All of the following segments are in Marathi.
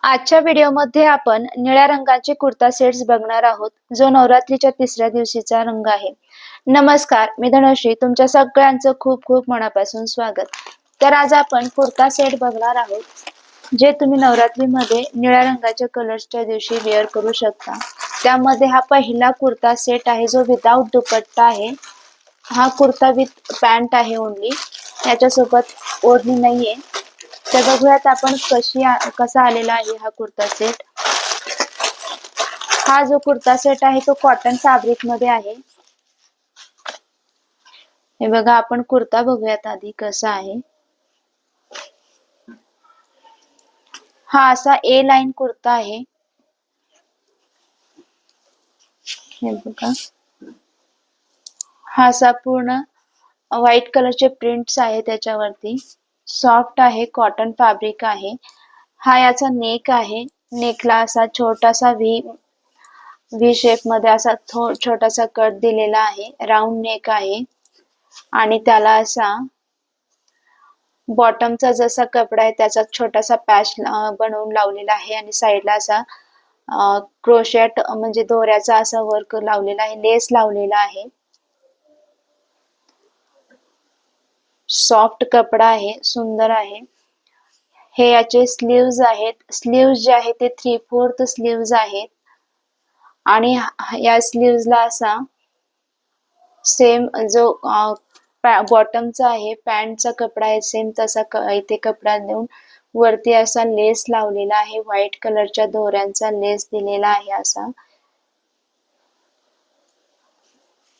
आजच्या व्हिडिओमध्ये आपण निळ्या रंगाचे कुर्ता सेट्स बघणार आहोत, जो नवरात्रीच्या तिसऱ्या दिवशीचा रंग आहे. नमस्कार, मी धनश्री. तुमच्या सगळ्यांचं खूप खूप मनापासून स्वागत. तर आज आपण कुर्ता सेट बघणार आहोत, जे तुम्ही नवरात्रीमध्ये निळ्या रंगाच्या कलर्सच्या दिवशी वेअर करू शकता. त्यामध्ये हा पहिला कुर्ता सेट आहे, जो विदाउट दुपट्टा आहे. हा कुर्ता विथ पॅन्ट आहे ओनली. याच्यासोबत ओढणी नाहीये. तर बघूयात आपण कसा आलेला आहे हा कुर्ता सेट. हा जो कुर्ता सेट आहे तो कॉटन फॅब्रिक मध्ये आहे. हे बघा, आपण कुर्ता बघूयात आधी कसा आहे. हा असा ए लाईन कुर्ता आहे. हे बघा, हा असा पूर्ण व्हाईट कलरचे प्रिंट्स आहे त्याच्यावरती. सॉफ्ट आहे, कॉटन फॅब्रिक आहे. हा याचा नेक आहे. नेकला असा छोटासा व्ही शेप मध्ये असा छोटासा कट दिलेला आहे. राऊंड नेक आहे आणि त्याला असा बॉटमचा जसा कपडा आहे त्याचा छोटासा पॅच बनवून लावलेला आहे आणि साईडला असा क्रोशेट म्हणजे दोऱ्याचा असा वर्क लावलेला आहे, लेस लावलेला आहे. सॉफ्ट कपडा आहे, सुंदर आहे. हे याचे स्लीव्ज आहेत. स्लीव्ज जे आहे ते 3/4 स्लीव्ज आहेत आणि या स्लीव्जला असा सेम जो बॉटमचा आहे, पॅन्टचा कपडा आहे, सेम तसा इथे कपडा देऊन वरती असा लेस लावलेला आहे. व्हाईट कलरच्या दोऱ्यांचा लेस दिलेला आहे. असा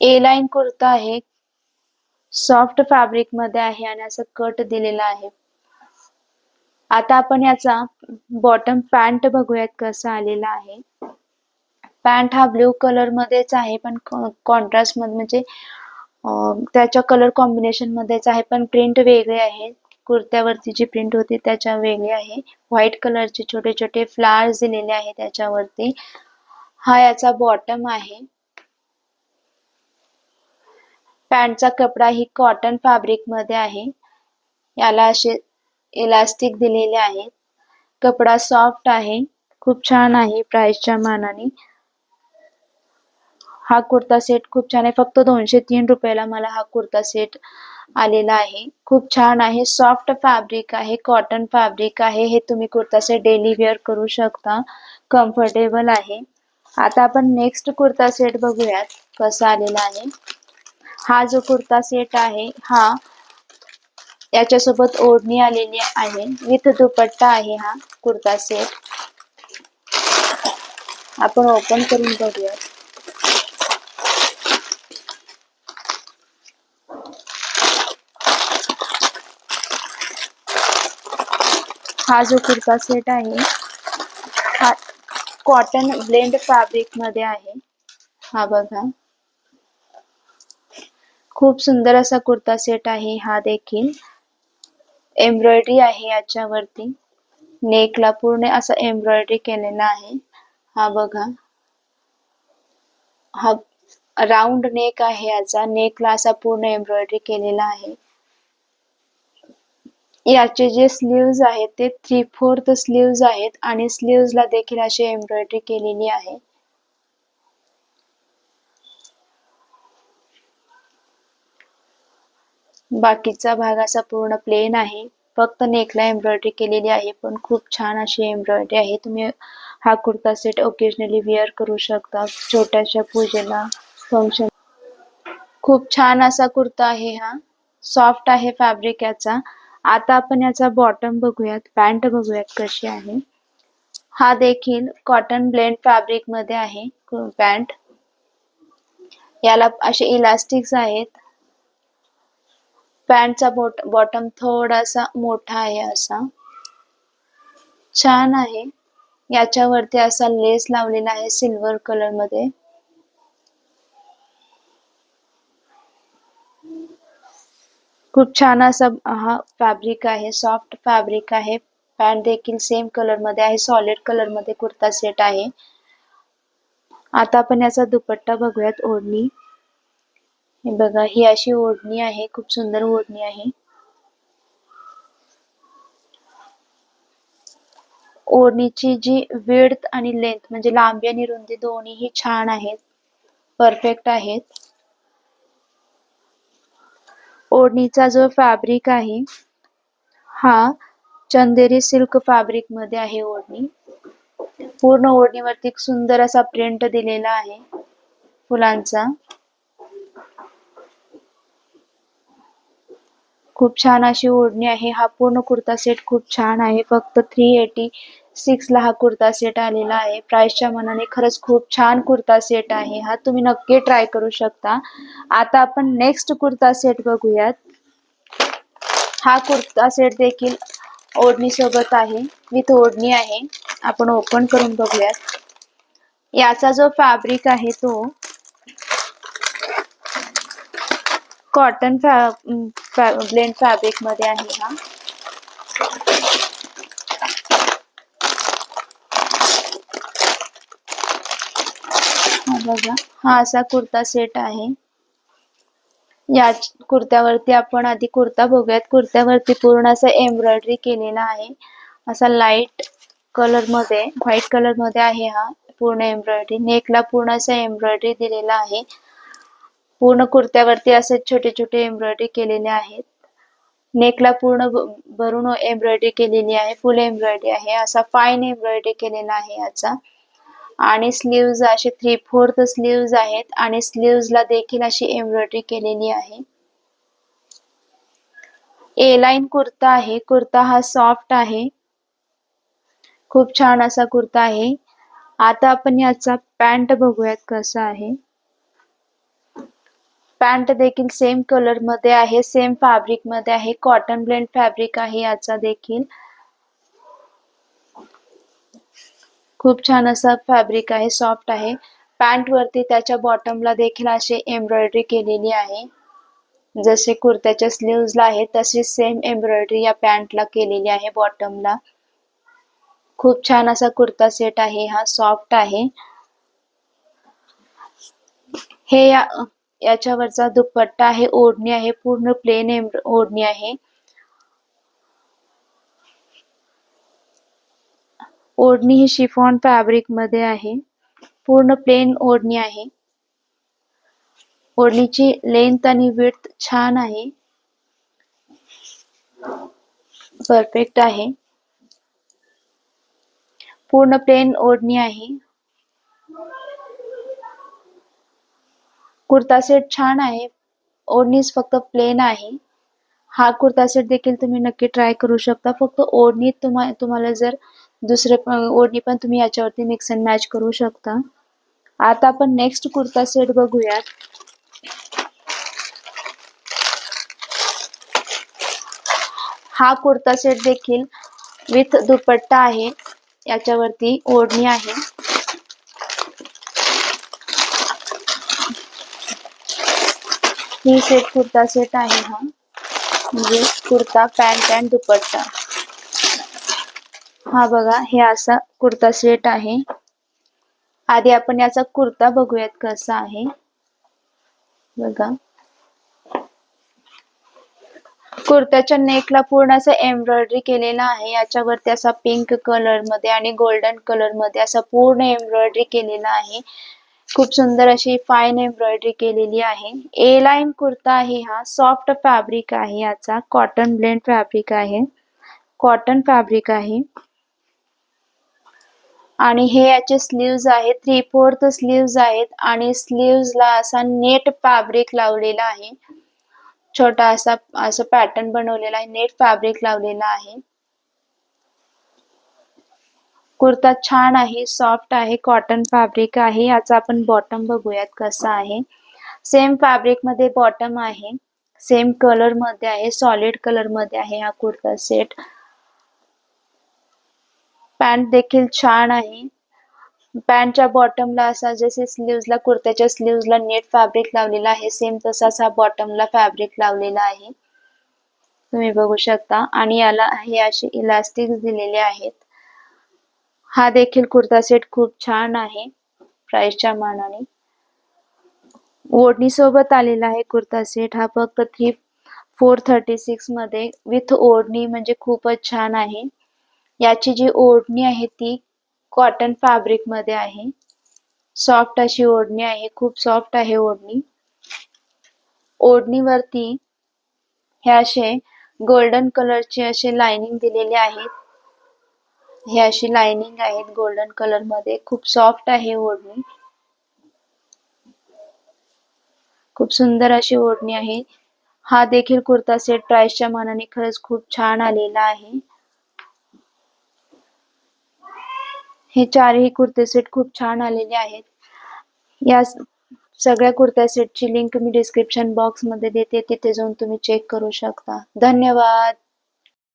ए लाईन कुर्ता आहे, सॉफ्ट फॅब्रिक मध्ये आहे आणि असं कट दिलेला आहे. आता आपण याचा बॉटम पॅन्ट बघूयात कसा आलेला आहे. पॅन्ट हा ब्ल्यू कलर मध्येच आहे, पण कॉन्ट्रास्ट मध्ये म्हणजे त्याच्या कलर कॉम्बिनेशन मध्येच आहे, पण प्रिंट वेगळे आहे. कुर्त्यावरती जी प्रिंट होती त्याच्या वेगळी आहे. व्हाईट कलरचे छोटे छोटे फ्लावर्स दिलेले आहे त्याच्यावरती. हा याचा बॉटम आहे. पॅन्टचा कपडा ही कॉटन फॅब्रिक मध्ये आहे. याला असे इलास्टिक दिलेले आहेत. कपडा सॉफ्ट आहे, खूप छान आहे प्राइसच्या मानाने. हा कुर्ता सेट खूप छान आहे. फक्त 203 रुपयाला मला हा कुर्ता सेट आलेला आहे. खूप छान आहे, सॉफ्ट फॅब्रिक आहे, कॉटन फॅब्रिक आहे. हे तुम्ही कुर्ता सेट डेली वेअर करू शकता, कम्फर्टेबल आहे. आता आपण नेक्स्ट कुर्ता सेट बघूयात कसा आलेला आहे. हा जो कुर्ता सेट आहे, हा याच्यासोबत ओढणी आलेली आहे, विथ दुपट्टा आहे. हा कुर्ता सेट आपण ओपन करून बघूयात. हा जो कुर्ता सेट आहे हा कॉटन ब्लेंड फॅब्रिक मध्ये आहे. हा बघा, खूप सुंदर असा कुर्ता सेट आहे. हा देखील एम्ब्रॉयडरी आहे याच्यावरती. नेकला पूर्ण असं एम्ब्रॉयडरी केलेला आहे. हा बघा, हा राऊंड नेक आहे याचा. नेकला असा पूर्ण एम्ब्रॉयडरी केलेला आहे. याचे जे स्लीव्ज आहेत ते 3/4 स्लीव्ज आहेत आणि स्लीव्जला देखील अशी एम्ब्रॉयडरी केलेली आहे. बाकीचा भाग असा पूर्ण प्लेन आहे, फक्त नेकला एम्ब्रॉयडरी केलेली आहे, पण खूप छान अशी एम्ब्रॉयडरी आहे. तुम्ही हा कुर्ता सेट ओकेजनली वेअर करू शकता, छोट्याशा पूजेला, फंक्शन. खूप छान असा कुर्ता आहे हा. सॉफ्ट आहे फॅब्रिक याचा. आता आपण याचा बॉटम बघूयात, पॅन्ट बघूयात कशी आहे. हा देखील कॉटन ब्लेंड फॅब्रिक मध्ये आहे पॅन्ट. याला असे इलास्टिक्स आहेत. पॅन्टचा बॉटम थोडासा मोठा आहे, असा छान आहे. याच्यावरती असा लेस लावलेला आहे सिल्वर कलर मध्ये. खूप छान असा हा फॅब्रिक आहे, सॉफ्ट फॅब्रिक आहे. पॅन्ट देखील सेम कलर मध्ये आहे, सॉलिड कलर मध्ये कुर्ता सेट आहे. आता आपण याचा दुपट्टा बघूयात, ओढणी. हे बघा, ही अशी ओढणी आहे, खूप सुंदर ओढणी आहे. ओढणीची जी विड्थ आणि लेंथ म्हणजे लांबी आणि रुंदी दोन्हीही छान आहेत, परफेक्ट आहेत. ओढणीचा जो फॅब्रिक आहे हा चंदेरी सिल्क फॅब्रिक मध्ये आहे ओढणी. पूर्ण ओढणीवरती एक सुंदर असा प्रिंट दिलेला आहे फुलांचा. खूप छान अशी ओढणी आहे. हा पूर्ण कुर्ता सेट खूप छान आहे. फक्त 386 ला हा कुर्ता सेट आलेला आहे. प्राइसच्या मानाने खरंच खूप छान कुर्ता सेट आहे हा. तुम्ही नक्की ट्राय करू शकता. आता आपण नेक्स्ट कुर्ता सेट बघूयात. हा कुर्ता सेट देखील ओढणी सोबत आहे, विथ ओढणी आहे. आपण ओपन करून बघूयात. याचा जो फॅब्रिक आहे तो कॉटन ब्लेंड फॅब्रिक मध्ये आहे हा. बघा, हा असा कुर्ता सेट आहे. या कुर्त्यावरती आपण आधी कुर्ता बघूयात. कुर्त्यावरती पूर्ण असं एम्ब्रॉयडरी केलेला आहे. असा लाईट कलर मध्ये, व्हाईट कलर मध्ये आहे हा पूर्ण एम्ब्रॉयडरी. नेकला पूर्ण असं एम्ब्रॉयडरी दिलेला आहे. पूर्ण कुर्त्यावरती असे छोटे छोटे एम्ब्रॉयडरी केलेले आहेत. नेकला पूर्ण भरून एम्ब्रॉयडरी केलेली आहे, फुल एम्ब्रॉयडरी आहे. असा फाईन एम्ब्रॉयडरी केलेला आहे याचा. आणि स्लीव्ज असे 3/4 स्लीव्ज आहेत आणि स्लीव्जला देखील अशी एम्ब्रॉयडरी केलेली आहे. ए लाईन कुर्ता आहे. कुर्ता हा सॉफ्ट आहे, खूप छान असा कुर्ता आहे. आता आपण याचा पॅन्ट बघूयात कसा आहे. पॅन्ट देखील सेम कलर मध्ये आहे, सेम फॅब्रिक मध्ये आहे. कॉटन ब्लेंड फॅब्रिक आहे याचा देखील. खूप छान असा फॅब्रिक आहे, सॉफ्ट आहे. पॅन्ट वरती त्याच्या बॉटमला देखील असे एम्ब्रॉयडरी केलेली आहे. जसे कुर्त्याच्या स्लीव्जला आहे तशी सेम एम्ब्रॉयडरी या पॅन्टला केलेली आहे बॉटमला. खूप छान असा कुर्ता सेट आहे हा, सॉफ्ट आहे. हे याच्यावरचा दुपट्टा आहे, ओढणी आहे, पूर्ण प्लेन ओढणी आहे. ओढणी ही शिफॉन फॅब्रिक मध्ये आहे, पूर्ण प्लेन ओढणी आहे. ओढणीची लेंथ आणि विड्थ छान आहे, परफेक्ट आहे. पूर्ण प्लेन ओढणी आहे. कुर्ता सेट छान आहे, ओढणीच फक्त प्लेन आहे. हा कुर्ता सेट देखील तुम्ही नक्की ट्राय करू शकता. फक्त ओढणी तुम्हाला जर दुसरे ओढणी पण तुम्ही याच्यावरती मिक्स अँड मॅच करू शकता. आता आपण नेक्स्ट कुर्ता सेट बघूयात. हा कुर्ता सेट देखील विथ दुपट्टा आहे, याच्यावरती ओढणी आहे. ही सेट कुर्ता सेट आहे हा, म्हणजे कुर्ता, पॅन्ट अँड दुपट्टा. हा बघा, हे असा कुर्ता सेट आहे. आधी आपण याचा कुर्ता बघूयात कसा आहे. बघा, कुर्त्याच्या नेकला पूर्ण असं एम्ब्रॉयडरी केलेला आहे. याच्यावरती असा पिंक कलर मध्ये आणि गोल्डन कलर मध्ये असा पूर्ण एम्ब्रॉयडरी केलेला आहे. खूप सुंदर अशी फाईन एम्ब्रॉयडरी केलेली आहे. ए लाईन कुर्ता आहे हा, सॉफ्ट फॅब्रिक आहे याचा. कॉटन ब्लेंड फॅब्रिक आहे, कॉटन फॅब्रिक आहे. आणि हे याचे स्लीव्ज आहेत, 3/4 स्लीव्ज आहेत आणि स्लीव्जला असा नेट फॅब्रिक लावलेला आहे. छोटा असा असं पॅटर्न बनवलेला आहे, नेट फॅब्रिक लावलेला आहे. कुर्ता छान आहे, सॉफ्ट आहे, कॉटन फॅब्रिक आहे. याचा आपण बॉटम बघूयात कसा आहे. सेम फॅब्रिक मध्ये बॉटम आहे, सेम कलर मध्ये आहे, सॉलिड कलर मध्ये आहे हा कुर्ता सेट. पॅन्ट देखील छान आहे. पॅन्टच्या बॉटमला असा जसे स्लीव्जला, कुर्त्याच्या स्लीव्जला नेट फॅब्रिक लावलेला आहे, सेम तसाच हा बॉटमला फॅब्रिक लावलेला आहे, तुम्ही बघू शकता. आणि याला हे असे इलास्टिक दिलेले आहेत. हा देखील कुर्ता सेट खूप छान आहे प्राइसच्या मानाने. ओढणी सोबत आलेला आहे कुर्ता सेट हा, फक्त 436 मध्ये विथ ओढणी, म्हणजे खूपच छान आहे. याची जी ओढणी आहे ती कॉटन फॅब्रिक मध्ये आहे. सॉफ्ट अशी ओढणी आहे, खूप सॉफ्ट आहे ओढणी. ओढणीवरती हे असे गोल्डन कलरचे असे लाइनिंग दिलेले आहेत. हे अशी लाइनिंग आहेत गोल्डन कलर मध्ये. खूप सॉफ्ट आहे ओढणी. खूप सुंदर अशी ओढणी आहे. हा देखील कुर्ता सेट प्राइसच्या मानाने खरंच खूप छान आलेला आहे. हे चारही कुर्ते सेट खूप छान आलेले आहेत. या सगळ्या कुर्ता सेटची लिंक मी डिस्क्रिप्शन बॉक्स मध्ये देते, तिथे जाऊन तुम्ही चेक करू शकता. धन्यवाद.